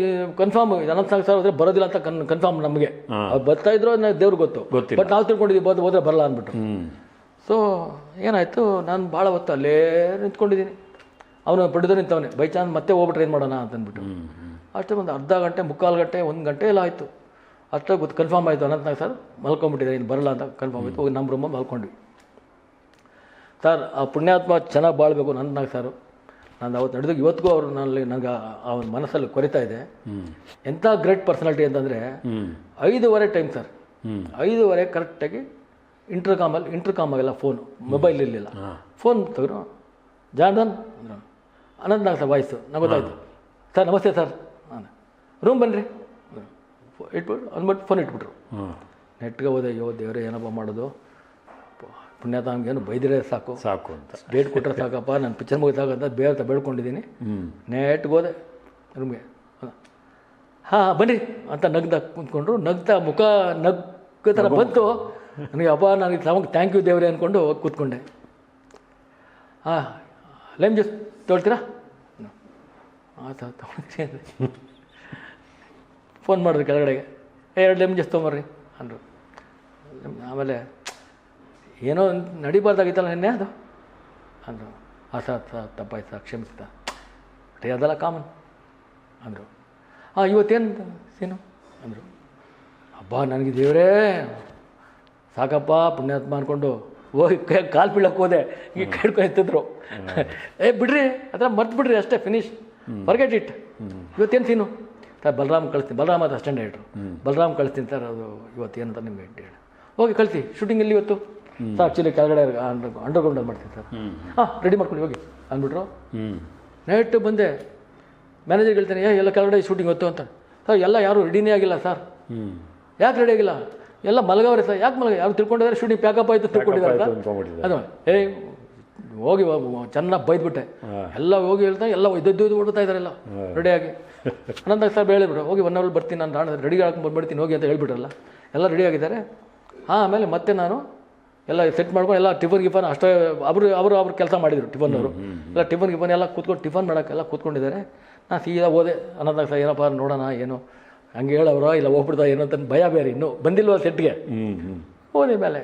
ಕನ್ಫರ್ಮ್ ಅನಂತ್ ನಾಗ್ ಸರ್ ಹೋದ್ರೆ ಬರೋದಿಲ್ಲ ಅಂತ ಕನ್ಫರ್ಮ್ ನಮಗೆ. ಅವ್ರು ಬರ್ತಾ ಇದ್ರು ದೇವ್ರಿಗೆ ಗೊತ್ತು, ಬಟ್ ನಾವು ತಿಳ್ಕೊಂಡಿದ್ದೀವಿ ಹೋದ್ರೆ ಬರಲ್ಲ ಅಂದ್ಬಿಟ್ಟು. ಸೊ ಏನಾಯಿತು, ನಾನು ಭಾಳ ಹೊತ್ತು ಅಲ್ಲೇ ನಿಂತ್ಕೊಂಡಿದ್ದೀನಿ. ಅವನು ಪ್ರೊಡ್ಯೂಸರ್ ನಿಂತವನೇ, ಬೈ ಚಾನ್ಸ್ ಮತ್ತೆ ಹೋಗ್ಬಿಟ್ರೆ ಏನು ಮಾಡೋಣ ಅಂತಂದ್ಬಿಟ್ಟು. ಅಷ್ಟೇ ಒಂದು ಅರ್ಧ ಗಂಟೆ, 3/4 ಗಂಟೆ, 1 ಗಂಟೆ ಎಲ್ಲ ಆಯಿತು. ಅಷ್ಟೇ ಗೊತ್ತು ಕನ್ಫರ್ಮ್ ಆಯಿತು ಅನಂತ್ ನಾಗ್ ಸರ್ ಮಲ್ಕೊಂಡ್ಬಿಟ್ಟಿದ್ದಾರೆ, ಇನ್ನು ಬರಲ್ಲ ಅಂತ ಕನ್ಫರ್ಮ್ ಆಯಿತು. ಹೋಗಿ ನಮ್ಮ ರೂಮಲ್ಲಿ ಮಲ್ಕೊಂಡ್ವಿ. ಸರ್ ಆ ಪುಣ್ಯಾತ್ಮ ಚೆನ್ನಾಗಿ ಬಾಳಬೇಕು ಅನಂತ್ ನಾಗ್ ಸರ್. ನಾನು ಅವತ್ತು ನಡೆದು ಇವತ್ತಿಗೂ ಅವರು ನನಗೆ ಅವನ ಮನಸ್ಸಲ್ಲಿ ಕೊರಿತಾ ಇದೆ. ಎಂಥ ಗ್ರೇಟ್ ಪರ್ಸನಾಲಿಟಿ ಅಂತಂದರೆ 5:15 ಟೈಮ್ ಸರ್, 5:15 ಕರೆಕ್ಟಾಗಿ ಇಂಟರ್ಕಾಮಾಗೆಲ್ಲ ಫೋನು, ಮೊಬೈಲ್ ಇರಲಿಲ್ಲ, ಫೋನ್ ತೆಗೆದು ಜಾನ್ಸನ್ ಅನಂತ್ ನಾಗ್ ಸರ್ ವಾಯ್ಸು ನಂಗೆ ಗೊತ್ತಾಯಿತು. ಸರ್ ನಮಸ್ತೆ ಸರ್, ರೂಮ್ ಬನ್ನಿರಿ ಇಟ್ಬಿಟ್ಟು ಅಂದ್ಬಿಟ್ಟು ಫೋನ್ ಇಟ್ಬಿಟ್ರು. ನೆಟ್ಗೆ ಹೋದೆ, ಅಯ್ಯೋ ದೇವರೇ ಏನಪ್ಪ ಮಾಡೋದು, ಪುಣ್ಯಾತ ಏನು ಬೈದಿರೇ ಸಾಕು ಅಂತ, ಡೇಟ್ ಕೊಟ್ಟರೆ ಸಾಕಪ್ಪ, ನಾನು ಪಿಕ್ಚರ್ ಮುಗಿಸಾಕಂತ ಬೇರೆ ಬೇಡ್ಕೊಂಡಿದ್ದೀನಿ. ನೆಟ್ಗೆ ಹೋದೆ ರೂಮ್ಗೆ. ಬನ್ನಿ ಅಂತ ನಗ್ದ ಕುಂತ್ಕೊಂಡ್ರು. ನಗ್ತಾ ಮುಖ ನಗ್ಗ ಥರ ಬಂತು ನನಗೆ. ಅಪ್ಪ ನನಗೆ ಥ್ಯಾಂಕ್ ಯು ದೇವರೇ ಅಂದ್ಕೊಂಡು ಹೋಗಿ ಕೂತ್ಕೊಂಡೆ. Lime juice ತೊಗೊಳ್ತೀರಾ? ತೊಗೊಂಡ್ರಿ. ಫೋನ್ ಮಾಡಿದ್ರಿ ಕೆಳಗಡೆಗೆ, 2 ಲೈಮ್ ಜ್ಯೂಸ್ ತೊಗೊಂಬರ್ರಿ ಅಂದರು. ಆಮೇಲೆ ಏನೋ ನಡಿಬಾರ್ದಾಗಿತ್ತಲ್ಲ ನಿನ್ನೆ ಅದು ಅಂದರು. ಸರ್ ತಪ್ಪಾಯ್ತು ಸರ್ ಕ್ಷಮಿಸ್ತಾ ಅದೆಲ್ಲ ಕಾಮನ್ ಅಂದರು. ಇವತ್ತೇನು ಸೀನು ಅಂದರು. ಹಬ್ಬ ನನಗೆ ದೇವರೇ ಸಾಕಪ್ಪ ಪುಣ್ಯಾತ್ಮ ಅಂದ್ಕೊಂಡು ಹೋಗಿ ಕಾಲು ಬೀಳಕ್ಕೆ ಹೋದೆ. ಈಗ ಕೇಳ್ಕೊಂಡು ಎತ್ತಿದ್ರು. ಬಿಡ್ರಿ ಅದರ ಮರ್ತು ಬಿಡ್ರಿ ಅಷ್ಟೇ, ಫಿನಿಶ್, ಫರ್ಗೆಟ್ ಇಟ್. ಇವತ್ತೇನು ಸೀನು ಸರ್ ಬಲರಾಮ್ ಕಳಿಸ್ತೀನಿ, ಬಲರಾಮ್ ಅದು ಅಸ್ಟೆಂಟ್ ಡೈರೆಕ್ಟ್ರು, ಬಲರಾಮ್ ಕಳಿಸ್ತೀನಿ ಸರ್, ಅದು ಇವತ್ತೇನಂತ ನಿಮಗೆ ಹೇಳಿ ಹೋಗಿ ಕಳಿಸಿ. ಶೂಟಿಂಗಲ್ಲಿ ಇವತ್ತು ಸರ್ ಆ್ಯಕ್ಚುಲಿ ಕೆಳಗಡೆ ಅಂಡರ್ಗ್ರೌಂಡ್ ಮಾಡ್ತೀನಿ ಸರ್. ರೆಡಿ ಮಾಡ್ಕೊಂಡು ಹೋಗಿ ಅಂದ್ಬಿಟ್ರು. ನೈಟ್ ಬಂದೆ, ಮ್ಯಾನೇಜರ್ಗೆ ಹೇಳ್ತೀನಿ ಎಲ್ಲ ಕೆಳಗಡೆ ಶೂಟಿಂಗ್ ಹೊತ್ತು ಅಂತ. ಸರ್ ಎಲ್ಲ ಯಾರು ರೆಡಿನೇ ಆಗಿಲ್ಲ ಸರ್. ಯಾಕೆ ರೆಡಿ ಆಗಿಲ್ಲ? ಎಲ್ಲ ಮಲಗವ್ರೆ ಸರ್. ಯಾಕೆ ಯಾರು ತಿಳ್ಕೊಂಡಿದ್ದಾರೆ ಶೂಟಿಂಗ್ ಪ್ಯಾಕಪ್ ಆಯಿತು ತಿಳ್ಕೊಂಡಿದ್ದಾರೆ ಸರ್. ಅದು ಹೋಗಿ ಚೆನ್ನಾಗಿ ಬೈದ್ಬಿಟ್ಟೆ. ಎಲ್ಲ ಹೋಗಿ ಹೇಳ್ತಾ ಎಲ್ಲ ಇದ್ದದ್ದು ಓಡ್ತಾ ಇದ್ದಾರೆ ಎಲ್ಲ ರೆಡಿಯಾಗಿ. ಅನಂತ ಸರ್ ಹೇಳಿಬಿಟ್ರು ಹೋಗಿ 1 hour ಬರ್ತೀನಿ, ನಾನು ರೆಡಿ ಹಾಕೊಂಡು ಬಂದ್ಬಿಡ್ತೀನಿ ಹೋಗಿ ಅಂತ ಹೇಳ್ಬಿಟ್ರಲ್ಲ. ಎಲ್ಲ ರೆಡಿ ಆಗಿದ್ದಾರೆ. ಆಮೇಲೆ ಮತ್ತೆ ನಾನು ಎಲ್ಲ ಸೆಟ್ ಮಾಡ್ಕೊಂಡು ಎಲ್ಲ ಟಿಫನ್ ಅಷ್ಟೇ ಅವರು ಕೆಲಸ ಮಾಡಿದರು. ಟಿಫನ್ನವರು ಎಲ್ಲ ಟಿಫನ್ ಎಲ್ಲ ಕೂತ್ಕೊಂಡು ಟಿಫನ್ ಮಾಡೋಕ್ಕೆಲ್ಲ ಕೂತ್ಕೊಂಡಿದ್ದಾರೆ. ನಾನು ಸೀದಾ ಹೋದೆ. ಅನಂತ ಸರ್ ಏನಪ್ಪ ನೋಡೋಣ ಏನು ಹಂಗೆ ಹೇಳೋರು ಇಲ್ಲ ಹೋಗ್ಬಿಡ್ತಾ ಏನೋ ಅಂತ ಭಯ ಬೇರೆ, ಇನ್ನೂ ಬಂದಿಲ್ವ ಸೆಟ್ಗೆ. ಹೋದ ಮೇಲೆ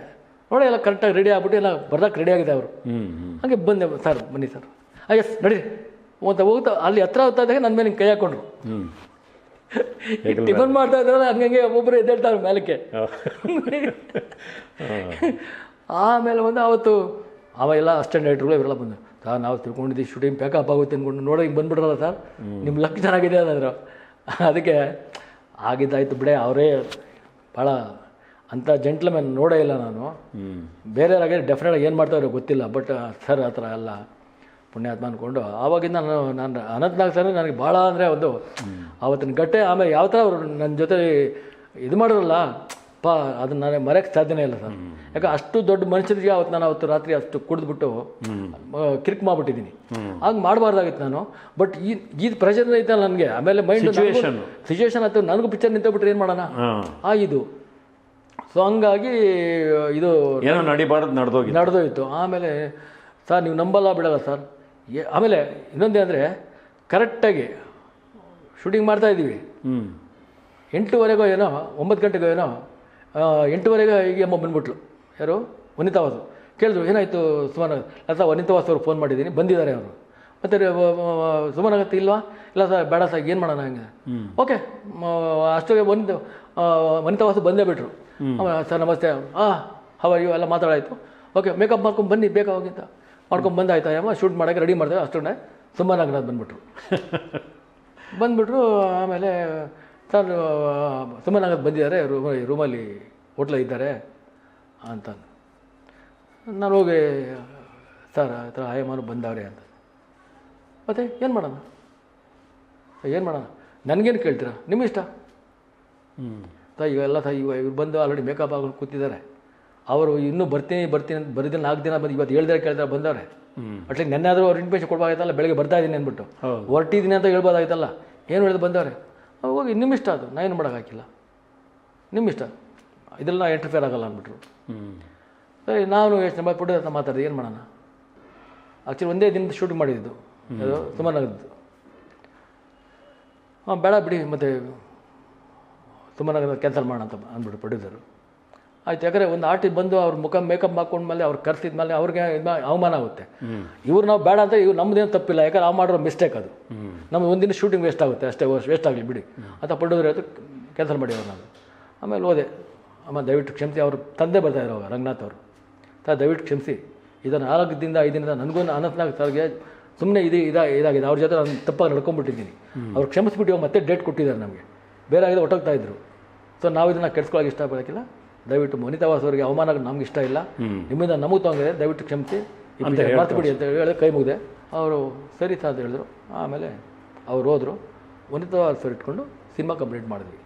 ನೋಡಿ ಎಲ್ಲ ಕರೆಕ್ಟಾಗಿ ರೆಡಿ ಆಗ್ಬಿಟ್ಟು ಎಲ್ಲ ಬರ್ದಕ್ಕೆ ರೆಡಿ ಆಗಿದೆ ಅವರು. ಹಾಗೆ ಬಂದೆ, ಸರ್ ಬನ್ನಿ ಸರ್, ಎಸ್ ನಡಿ ಅಂತ ಹೋಗ್ತಾ ಅಲ್ಲಿ ಹತ್ರ ಹೋಗ್ತಾ ಇದ್ದಾಗ ನನ್ನ ಮೇಲೆ ಹಿಂಗೆ ಕೈ ಹಾಕ್ಕೊಂಡ್ರು. ಟಿಫನ್ ಮಾಡ್ತಾ ಇದ್ರಲ್ಲ ಹಂಗೆ ಒಬ್ಬೊಬ್ಬರು ಎದ್ದೇಳ್ತಾರೆ ಮೇಲಕ್ಕೆ. ಆಮೇಲೆ ಒಂದು ಅವತ್ತು ಅವೆಲ್ಲ ಅಸ್ಟೆಂಟ್ ಡೈರೆಕ್ಟ್ರುಗಳು ಇವರೆಲ್ಲ ಬಂದು ಸರ್ ನಾವು ತಿಳ್ಕೊಂಡಿದ್ದೀವಿ ಶೂಟಿಂಗ್ ಪ್ಯಾಕಪ್ ಆಗುತ್ತೆ ಅಂದ್ಕೊಂಡು ನೋಡಿ ಹಿಂಗೆ ಬಂದುಬಿಡ್ರಲ್ಲ ಸರ್, ನಿಮ್ಮ ಲಕ್ ಚೆನ್ನಾಗಿದೆ ಅನ್ನೋದ್ರು. ಅದಕ್ಕೆ ಆಗಿದ್ದಾಯ್ತು ಬಿಡೆ, ಅವರೇ ಭಾಳ ಅಂಥ ಜೆಂಟ್ಲ್ಮ್ಯಾನ್ ನೋಡೇ ಇಲ್ಲ ನಾನು. ಬೇರೆಯವರಾಗೆ ಡೆಫಿನೆಟಾಗಿ ಏನು ಮಾಡ್ತಾಯಿರೋ ಗೊತ್ತಿಲ್ಲ, ಬಟ್ ಸರ್ ಆ ಥರ ಎಲ್ಲ ಪುಣ್ಯಾತ್ಮ ಅಂದ್ಕೊಂಡು ಆವಾಗಿಂದ ನಾನು ಅನಂತನಾಗ್ ಸರ್ ನನಗೆ ಭಾಳ ಅಂದರೆ ಒಂದು ಆವತ್ತಿನ ಗಟ್ಟೆ. ಆಮೇಲೆ ಯಾವ ಥರ ಅವರು ನನ್ನ ಜೊತೆ ಇದು ಮಾಡಿರಲ್ಲ ಅದನ್ನು ನಾನು ಮರೆಯೋಕ್ಕೆ ಸಾಧ್ಯನೇ ಇಲ್ಲ ಸರ್. ಯಾಕೆ ಅಷ್ಟು ದೊಡ್ಡ ಮನುಷ್ಯರಿಗೆ ಅವತ್ತು ರಾತ್ರಿ ಅಷ್ಟು ಕುಡಿದ್ಬಿಟ್ಟು ಕಿರಿಕ್ ಮಾಡಿಬಿಟ್ಟಿದ್ದೀನಿ. ಹಂಗೆ ಮಾಡಬಾರ್ದಾಗಿತ್ತು ನಾನು. ಬಟ್ ಈ ಪ್ರೆಷರ್ ಐತಲ್ಲ ನನಗೆ. ಆಮೇಲೆ ಮೈಂಡ್ ಸಿಚುವೇಶನ್ ಆಯ್ತು, ನನಗೂ ಪಿಕ್ಚರ್ ನಿಂತೋಗ್ಬಿಟ್ರೆ ಏನು ಮಾಡೋಣ ಇದು. ಸೊ ಹಂಗಾಗಿ ಇದು ಏನೋ ನಡೆದೋಗಿತ್ತು. ಆಮೇಲೆ ಸರ್ ನೀವು ನಂಬಲ್ಲ ಬಿಡಲ್ಲ ಸರ್. ಆಮೇಲೆ ಇನ್ನೊಂದೇ ಅಂದರೆ ಕರೆಕ್ಟಾಗಿ ಶೂಟಿಂಗ್ ಮಾಡ್ತಾಯಿದ್ದೀವಿ. 8:30ಗೋ ಏನೋ 9 ಗಂಟೆಗೋ ಏನೋ 8:30ಗೆ ಈಗ ಅಮ್ಮ ಬಂದ್ಬಿಟ್ಲು. ಯಾರು? ವನಿತಾ ವಾಸು. ಕೇಳಿದ್ರು ಏನಾಯಿತು ಸುಮಾರು ಅಲ್ಲ ವನಿತಾ ವಾಸು ಅವ್ರು ಫೋನ್ ಮಾಡಿದ್ದೀನಿ, ಬಂದಿದ್ದಾರೆ ಅವರು. ಮತ್ತು ಸುಮಾರಾಗತ್ತೆ ಇಲ್ವಾ? ಇಲ್ಲ ಸರ್ ಬೇಡ ಸರ್ ಏನು ಮಾಡೋಣ ಹಂಗೆ. ಓಕೆ ಅಷ್ಟೊಗೆ ವನಿತಾ ವಾಸು ಬಂದೇ ಬಿಟ್ರು. ಸರ್ ನಮಸ್ತೆ, ಹವರ್ ಯು ಎಲ್ಲ ಮಾತಾಡಾಯಿತು. ಓಕೆ ಮೇಕಪ್ ಮಾಡ್ಕೊಂಡು ಬನ್ನಿ ಬೇಕಾಗಿಂತ ಮಾಡ್ಕೊಂಡು ಬಂದಾಯ್ತಾ ಅಮ್ಮ ಶೂಟ್ ಮಾಡೋಕ್ಕೆ ರೆಡಿ ಮಾಡ್ತಾರೆ. ಅಷ್ಟೊಂಡೆ ಸುಮ್ಮನಾಗನಾಥ್ ಬಂದುಬಿಟ್ರು. ಆಮೇಲೆ ಸರ್ ಸುಮ್ಮನಾಗನಾಥ್ ಬಂದಿದ್ದಾರೆ, ರೂಮಲ್ಲಿ ಹೋಟ್ಲಲ್ಲಿ ಇದ್ದಾರೆ ಅಂತ. ನಾನು ಹೋಗಿ ಸರ್ ಆ ಥರ ಆಯಮಾನು ಬಂದವ್ರೆ ಅಂತ. ಮತ್ತೆ ಏನು ಮಾಡೋಣ ನನಗೇನು ಕೇಳ್ತೀರಾ, ನಿಮ್ಮ ಇಷ್ಟ. ಇವೆಲ್ಲ ಇವ್ರು ಬಂದು ಆಲ್ರೆಡಿ ಮೇಕಪ್ ಆಗೋದು ಕೂತಿದ್ದಾರೆ. ಅವರು ಇನ್ನೂ ಬರ್ತೀನಿ ಅಂತ ಬರೀದಿಲ್ಲ 4 ದಿನ ಬಂದು ಇವತ್ತು 7 ದಿನ ಕೇಳ್ತಾರೆ ಬಂದವ್ರೆ. ಅಟ್ಲೀಸ್ಟ್ ನೆನ್ನೆ ಅವ್ರು ಇನ್ಫಾರ್ಮೇಷನ್ ಕೊಡ್ಬೇಕಾಯ್ತಲ್ಲ, ಬೆಳಗ್ಗೆ ಬರ್ತಾ ಇದ್ದೀನಿ ಅಂದ್ಬಿಟ್ಟು ಹೊರಟಿದ್ದೀನಿ ಅಂತ ಹೇಳ್ಬೋದಾಯ್ತಲ್ಲ. ಏನು ಹೇಳಿದ್ರು ಬಂದವ್ರೆ. ಹೋಗಿ ನಿಮ್ಮಿಷ್ಟ, ಅದು ನಾ ಏನು ಮಾಡೋಕ್ಕಾಗಿಲ್ಲ, ನಿಮ್ಮಿಷ್ಟ, ಇದೆಲ್ಲ ಇಂಟರ್ಫಿಯರ್ ಆಗಲ್ಲ ಅಂದ್ಬಿಟ್ರು. ಸರಿ ನಾನು ಎಷ್ಟು ಪುಟ್ಟ ಅಂತ ಮಾತಾಡಿದೆ, ಏನು ಮಾಡೋಣ. ಆ್ಯಕ್ಚುಲಿ ಒಂದೇ ದಿನದ ಶೂಟಿಂಗ್ ಮಾಡಿದ್ದು ಅದು ಸುಮನಗರದ್ದು. ಬೇಡ ಬಿಡಿ ಮತ್ತು ಸುಮನಗರ ಕ್ಯಾನ್ಸಲ್ ಮಾಡೋಣ ಅಂತ ಅಂದ್ಬಿಟ್ಟು ಪ್ರೊಡ್ಯೂಸರು. ಆಯ್ತು, ಯಾಕಂದರೆ ಒಂದು ಆರ್ಟಿಸ್ಟ್ ಬಂದು ಅವ್ರ ಮುಖ ಮೇಕಪ್ ಹಾಕೊಂಡ್ಮೇಲೆ ಅವ್ರು ಕರೆಸಿದ್ಮೇಲೆ ಅವ್ರಿಗೆ ಅವಮಾನ ಆಗುತ್ತೆ. ಇವ್ರು ನಾವು ಬೇಡ ಅಂತ ಇವ್ರು ನಮ್ಮದೇನು ತಪ್ಪಿಲ್ಲ, ಯಾಕಂದ್ರೆ ನಾವು ಮಾಡಿರೋ ಮಿಸ್ಟೇಕ್ ಅದು. ನಮ್ಗೆ ಒಂದಿನ ಶೂಟಿಂಗ್ ವೇಸ್ಟ್ ಆಗುತ್ತೆ ಅಷ್ಟೇ, ವೇಸ್ಟ್ ಆಗಲಿ ಬಿಡಿ ಅಂತ ಪ್ರೊಡ್ಯೂಸರ್ ಆಯಿತು, ಕ್ಯಾನ್ಸಲ್ ಮಾಡಿ ಅವ್ರು. ನಾನು ಆಮೇಲೆ ಹೋದೆ. ಅಮ್ಮ ದಯವಿಟ್ಟು ಕ್ಷಮಿಸಿ, ಅವ್ರ ತಂದೆ ಬರ್ತಾಯಿರೋ ರಂಗನಾಥ್ ಅವರು. ದಯವಿಟ್ಟು ಕ್ಷಮಿಸಿ, ಇದನ್ನು 4 ದಿನದಿಂದ 5 ದಿನದಿಂದ ನನಗೂ ಅನಂತನಾಗ್ ಸರ್ಗೆ ಸುಮ್ಮನೆ ಇದಾಗಿದೆ. ಅವ್ರ ಜೊತೆ ನಾನು ತಪ್ಪಾಗಿ ನಡ್ಕೊಂಡ್ಬಿಟ್ಟಿದ್ದೀನಿ. ಅವ್ರು ಕ್ಷಮಿಸ್ಬಿಟ್ಟು ಮತ್ತೆ ಡೇಟ್ ಕೊಟ್ಟಿದ್ದಾರೆ ನಮಗೆ, ಬೇರೆ ಆಗಿದೆ ಹೊಟ್ಟೋಗ್ತಾ ಇದ್ರು. ಸೊ ನಾವು ಇದನ್ನು ಕೆಡ್ಸ್ಕೊಳ್ಳೋಕೆ ಇಷ್ಟಪಡೋಕ್ಕಿಲ್ಲ. ದಯವಿಟ್ಟು ವನಿತಾ ವಾಸು ಅವರಿಗೆ ಅವಮಾನ ನಮ್ಗೆ ಇಷ್ಟ ಇಲ್ಲ, ನಿಮ್ಮಿಂದ ನಮಗೆ ತೊಗೊಂಡಿದೆ, ದಯವಿಟ್ಟು ಕ್ಷಮಿಸಿ ಮಾತುಬಿಡಿ ಅಂತ ಹೇಳಿ ಕೈ ಮುಗಿದೆ. ಅವರು ಸರಿ ಅಂತ ಹೇಳಿದ್ರು. ಆಮೇಲೆ ಅವ್ರು ಹೋದರು. ವನಿತಾ ವಾಸು ಇಟ್ಕೊಂಡು ಸಿನಿಮಾ ಕಂಪ್ಲೀಟ್ ಮಾಡಿದ್ವಿ.